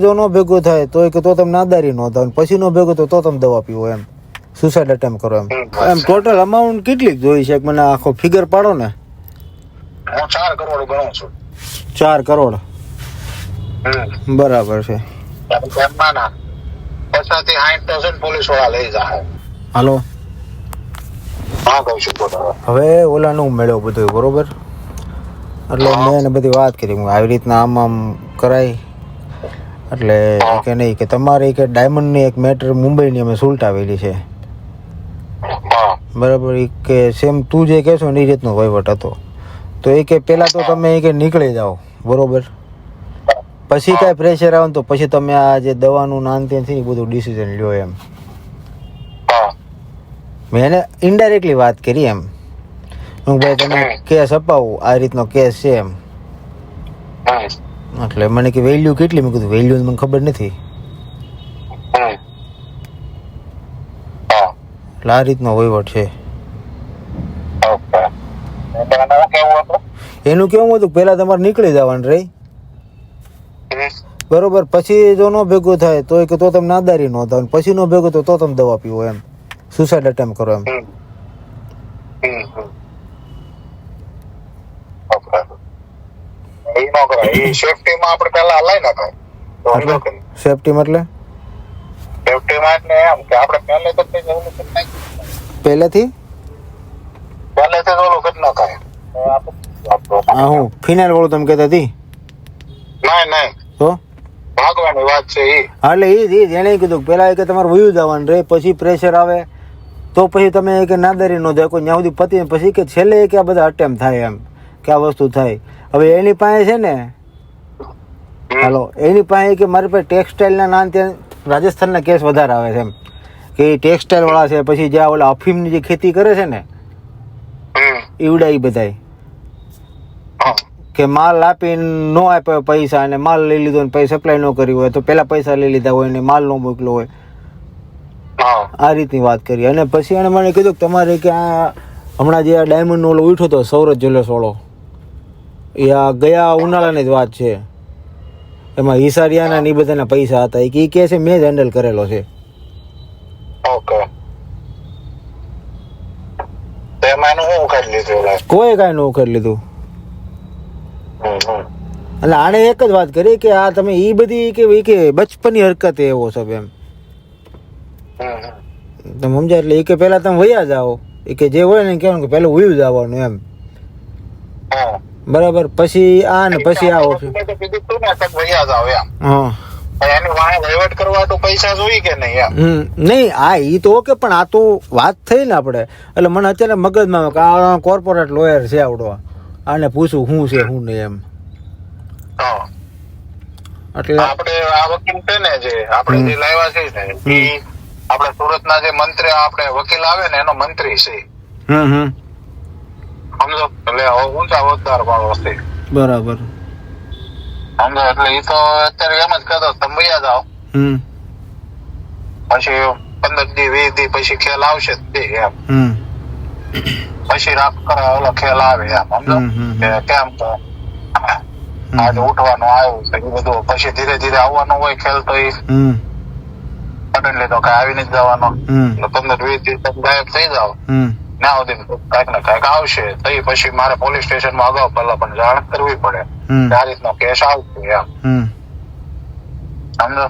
જો નો ભેગો થાય તો કે તો તમે નાદારી નો થાવ, પછી નો ભેગો તો તમે દવા પીવો એમ, સુસાઇડ અટેમ્પ કરો એમ. એમ ટોટલ અમાઉન્ટ કેટલીક જોઈ છે મને આખો ફિગર પાડો ને. હું 4 કરોડ ગણું છું. 4 કરોડ બરાબર છે. પછાથી 60,000 પોલીસ વાળા લઈ જાય. હાલો હા કહું છું બોલો. હવે ઓલાનું મળ્યો બધું બરોબર, એટલે મેં એને બધી વાત કરી આવી રીતના આમ કરાય, એટલે કે નહીં કે તમારે કે ડાયમંડની એક મેટર મુંબઈની અમે સુલટાવેલી છે બરાબર, એ કે સેમ તું જે કહેશો ને એ રીતનો વહીવટ હતો. તો એ કે પહેલાં તો તમે એ કે નીકળી જાઓ બરોબર, પછી કાંઈ પ્રેશર આવે ને તો પછી તમે આ જે દવાનું નાન ત્યાંથી બધું ડિસિઝન લ્યો એમ. મેં એને ઇનડાયરેક્ટલી વાત કરી એમ, હું ભાઈ તમે કેસ અપાવું, આ રીતનો કેસ છે એમ. એટલે મને કે વેલ્યુ કેટલી, મેં કીધું વેલ્યુ મને ખબર નથી. એટલે આ રીતનો વહીવટ છે. એનું કેવું હતું પેલા તમારે નીકળી જવાનું રહી બરોબર, પછી જો નો ભેગું થાય તો કે તો તમે નાદારી નો થાવ, પછી નો ભેગું તો તમે દવા પીવો એમ, સુસાઇડ અટેમ્પ કરો એમ. સેફટીમાં આપણે પહેલા હલાઈ નાખાય. સેફટીમાં એટલે સેફટીમાં એટલે એમ કે આપણે પહેલેથી ઓલું કરી નાખાય. હા હું ફિનાઇલ વાળું તમે કહેતા હતી નહીં તો ભાગવાની વાત છે એ. એટલે એ જ એને કીધું પેલા કે તમારે વયું જવાનું રહે, પછી પ્રેશર આવે તો પછી તમે કે નાદારી નો જાય કોઈ ત્યાં સુધી પતી, પછી કે છેલ્લે કે આ બધા અટેમ્પ થાય એમ કે આ વસ્તુ થાય. હવે એની પાસે છે ને હાલો એની પાસે કે મારી પાસે ટેક્સટાઇલના નામ ત્યાં રાજસ્થાનના કેસ વધારે આવે છે એમ, કે ટેક્સટાઇલ વાળા છે, પછી જ્યાં ઓલા અફીમની જે ખેતી કરે છે ને ઈવડા એ બધાય કે માલ આપીને નો આપ્યો પૈસા અને માલ લઈ લીધો ને પૈસા સપ્લાય ન કરી હોય તો પેલા પૈસા લઈ લીધા હોય ને માલ ન મોકલો હોય, આ રીતની વાત કરી. અને પછી એને મને કીધું કે તમારે કે આ હમણાં જે આ ડાયમંડનો ઓલો ઉઠ્યો હતો સૌરજ જ્વેલર્સ વાળો, એ આ ગયા ઉનાળાની જ વાત છે, એમાં હિસારિયાના ને એ બધાના પૈસા હતા, એ કહે છે મેં જ હેન્ડલ કરેલો છે. કોઈ કાંઈ ન ઉખાડી લીધું. એટલે આને એક જ વાત કરી કે આ તમે ઈ બધી કે બચપનની હરકત એવો સબ એમ તમે સમજ્યા. એટલે એ કે પેલા તમે વયા જાઓ, એ કે જે હોય ને કહેવાનું કે પેલું વયું જવાનું એમ બરાબર, પછી આ ને પછી આ ઓપ્શન. હા નહીં આ ઈ તો ઓકે, પણ આ તો વાત થઈ ને આપણે, એટલે મને અત્યારે મગજમાં કે આ કોર્પોરેટ લોયર છે આવડો, આને પૂછું શું છે શું નહીં એમ. એટલે આપણે આ વકીલ છે ને જે આપણે જે લાવ્યા છે ને એ આપણે સુરતના જે મંત્રી આપણે વકીલ આવે ને એનો મંત્રી છે. સમજો, એટલે ઊંચા હોદ્દાર વાળો છે બરાબર. સમજો, એટલે એ તો અત્યારે એમ જ કહેતો તમે વયા જાઓ, પછી 15 દી 20 દી પછી ખેલ આવશે એમ, પછી રાત કરે ઓલો ખેલ આવે એમ. સમજો કે કેમ તો આજે ઉઠવાનું આવ્યું છે એ બધું, પછી ધીરે ધીરે આવવાનું હોય ખેલ તો એ સડનલી તો કઈ આવીને જ જવાનો, 15-20 દિવસ ગાયબ થઈ જાવ ના સુધી કઈક ને કઈક આવશે તો પછી મારે પોલીસ સ્ટેશનમાં અગાઉ પહેલા પણ જાણ કરવી પડે આ રીતનો કેસ આવશે એમ. સમજો,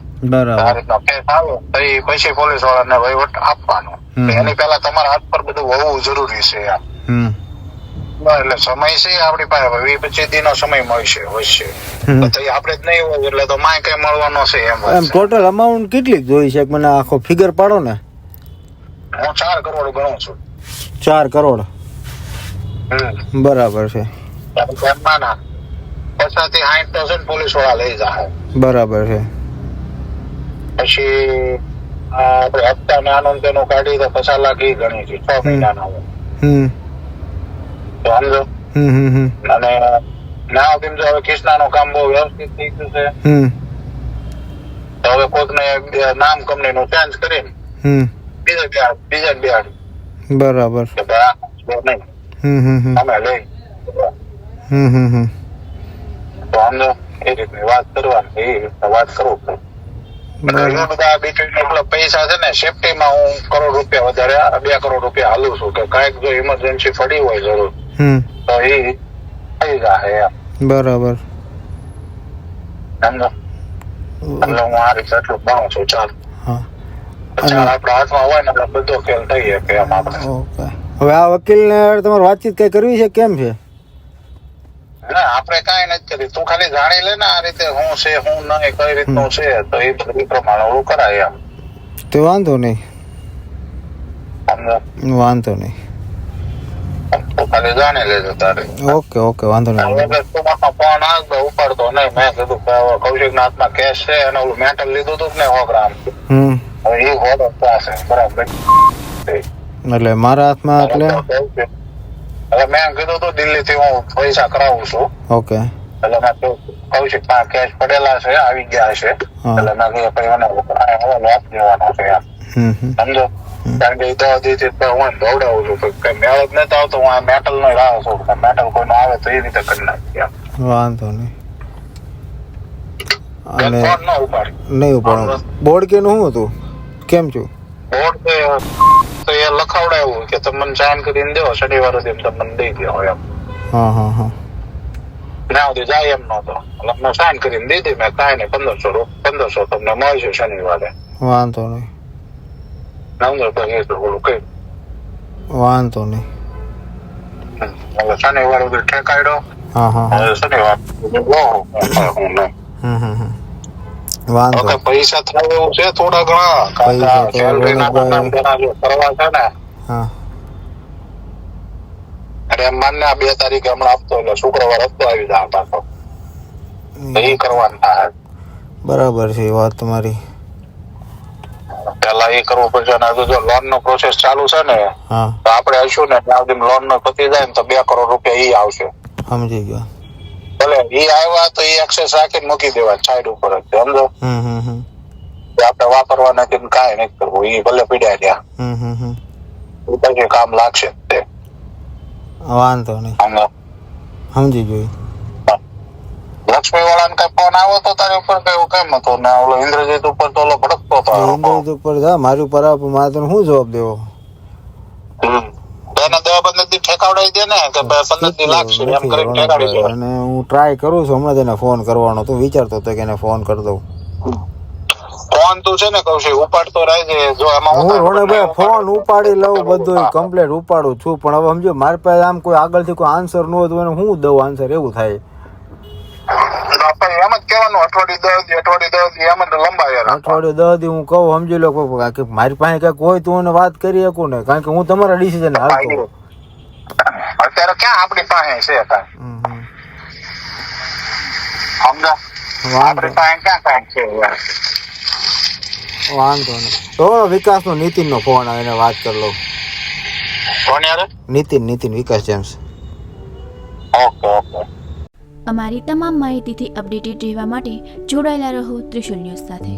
આ રીતનો કેસ આવે તો પછી પોલીસ વાળાને વહીવટ આપવાનો. એની પહેલા તમારા હાથ પર બધું હોવું જરૂરી છે એમ. એટલે સમય છે આપડી પાસે 20-25 દી નો સમય મળશે હોય છે, આપડે જ નહીં હોય એટલે તો માય કઈ મળવાનો છે એમ. ટોટલ અમાઉન્ટ કેટલીક જોઈ છે મને આખો ફિગર પાડો ને. હું 4 કરોડ ગણું છું. 4 કરોડ બરાબર છે. પછાથી 60,000 પોલીસ વાળા લઈ જાય બરાબર છે. પછી આપડે હપ્તા ને આનંદ તેનું કાઢી તો 50 લાખ એ ગણી છે 6 મહિનાના હોય તો સમજો. અને ના સમજો હવે કિસ્સાનું કામ બહુ વ્યવસ્થિત થઈ ગયું છે તો હવે કોઈક ને નામ કંપની નું ચેન્જ કરીને બીજા બિહાડી બરાબર અમે લઈ તો સમજો. એ રીતની વાત કરવાની, એ રીતના વાત કરવું પડે. એટલે એ બધા બીટવીન પૈસા છે ને, સેફટીમાં હું કરોડ રૂપિયા વધારે 2 કરોડ રૂપિયા હાલું છું કે કાંઈક જો ઇમરજન્સી પડી હોય જરૂર તો એ થઈ જાય એમ. બરાબર. સમજો? એટલે હું આ રીતે એટલું ભણું છું. ચાલ હા, ચાલ આપણા હાથમાં હોય ને એટલે બધો ખેલ થઈ શકે એમ આપણે. ઓકે. હવે આ વકીલને તમારે વાતચીત કઈ કરવી છે, કેમ છે? ના, આપણે કાંઈ નથી કરી. તું ખાલી જાણી લે ને આ રીતે શું છે શું નહીં, કઈ રીતનું છે, તો એ બધું પ્રમાણે ઓલું કરાય એમ. તો વાંધો નહીં, સમજો? વાંધો નહીં. તું ખાલી જાણી લેજો તારે. ઓકે ઓકે, વાંધો નહીં. હવે તું મારો ફોન આવતો ઉપાડતો નહીં. મેં કીધું કે કૌશિક ના હાથમાં કેસ છે અને ઓલું મેટલ લીધું હતું ને 100 ગ્રામ. હવે એ હોડો પાસે બરાબર. એટલે મારા હાથમાં એટલે હવે મેં કીધું હતું દિલ્હી થી હું પૈસા કરાવું છું. ઓકે. એટલે મેં કૌશિક ના કેસ પડેલા છે, આવી ગયા છે. એટલે મેં કીધું ભાઈ મને હવે આપી દેવાનો છે એમ. સમજો? કારણ કે એ દવા દીધી હું દોડાવું છું. કઈ મેળ જ નથી આવતો. હું આ મેટલ નો રાહ છું. મેટલ કોઈ આવે તો એ રીતે કરી નાખી એમ. વાંધો નહીં. અને ફોન ન ઉપાડ. નહીં ઉપાડો. બોર્ડ કે નું શું હતું, કેમ છું? બોર્ડ તો એ લખાવડાવ્યું કે તમે મને સાઇન કરીને દો, શનિવાર સુધી તમને દઈ દો એમ. હા હા હા. ના સુધી જાય એમ નતો. એટલે મેં સાઇન કરીને દીધી. મેં કાંઈ નહીં, 1500 તમને મળશે શનિવારે. વાંધો નહીં, વાંધો નહીં. એટલે શનિવાર સુધી ઠેકાડ્યો. હા હા હા. શનિવાર વાંધો. પૈસા થાય એવું છે થોડા ઘણા. સેલરી ના ઘણા કરવા છે ને. હા. અરે એમ માન 2 તારીખે હમણાં આપતો, એટલે શુક્રવાર હપ્તો આવી જાય પાછો. એ કરવાનું થાય. બરાબર છે વાત તમારી. પેલા એ કરવું પડશે. અને જો લોન નો પ્રોસેસ ચાલુ છે ને, હા, તો આપણે હશું ને ત્યાં સુધી લોન નો પતી જાય ને તો 2 કરોડ રૂપિયા ઈ આવશે. સમજી ગયો. ભલે ઈ આવ્યા તો ઈ એક્સેસ રાખીને મૂકી દેવા સાઈડ ઉપર જ. સમજો? આપણે વાપરવા નથી ને કાંઈ નહીં કરવું. ઈ ભલે પીડ્યા ત્યાં પછી કામ લાગશે તે. વાંધો નહીં, સમજી ગયો. લક્ષ્મી વાળા ને કઈ ફોન આવ્યો તો તારી ઉપર કઈ કેમ હતો ને? ઓલો ઇન્દ્રજીત ઉપર તો ઓલો ભડકતો હતો. ઇન્દ્રજીત ઉપર મારી ઉપર મારે તો શું જવાબ દેવો? એને 10-15 દી ઠેકાવડાવી દે ને કે 15 દી લાગશે એમ કરીને ઠેકાડી દે. અને હું ટ્રાય કરું છું હમણાં તેને ફોન કરવાનો. તું વિચારતો હતો કે એને ફોન કરી દઉં. ફોન તું છે ને કૌશિક ઉપાડતો રહેજે. જો એમાં હું રોણકભાઈ ફોન ઉપાડી લઉં, બધું કમ્પ્લેટ ઉપાડું છું, પણ હવે સમજો મારી પાસે આમ કોઈ આગળથી કોઈ આન્સર ન હોય તો એને હું દઉં આન્સર, એવું થાય. એમ જ કહેવાનું અઠવાડિયું 10 દી એમ જ લંબાય. અઠવાડિયું 10 દી હું કહું, સમજી લો કે મારી પાસે કઈક હોય તો એને વાત કરી શકું ને, કારણ કે હું તમારા ડિસિઝન હાલતો. અત્યારે ક્યાં આપણી પાસે છે કાંઈ? સમજા? આપણી પાસે ક્યાં કાંઈ છે? વાંધો નહીં. તો વિકાસ નો નીતિન નો ફોન આવે, એને વાત કરી લઉં. કોણ યાર? નીતિન વિકાસ જેમ્સ. Okay okay. અમારી તમામ માહિતીથી અપડેટેડ રહેવા માટે જોડાયેલા રહો ત્રિશુલ ન્યૂઝ સાથે.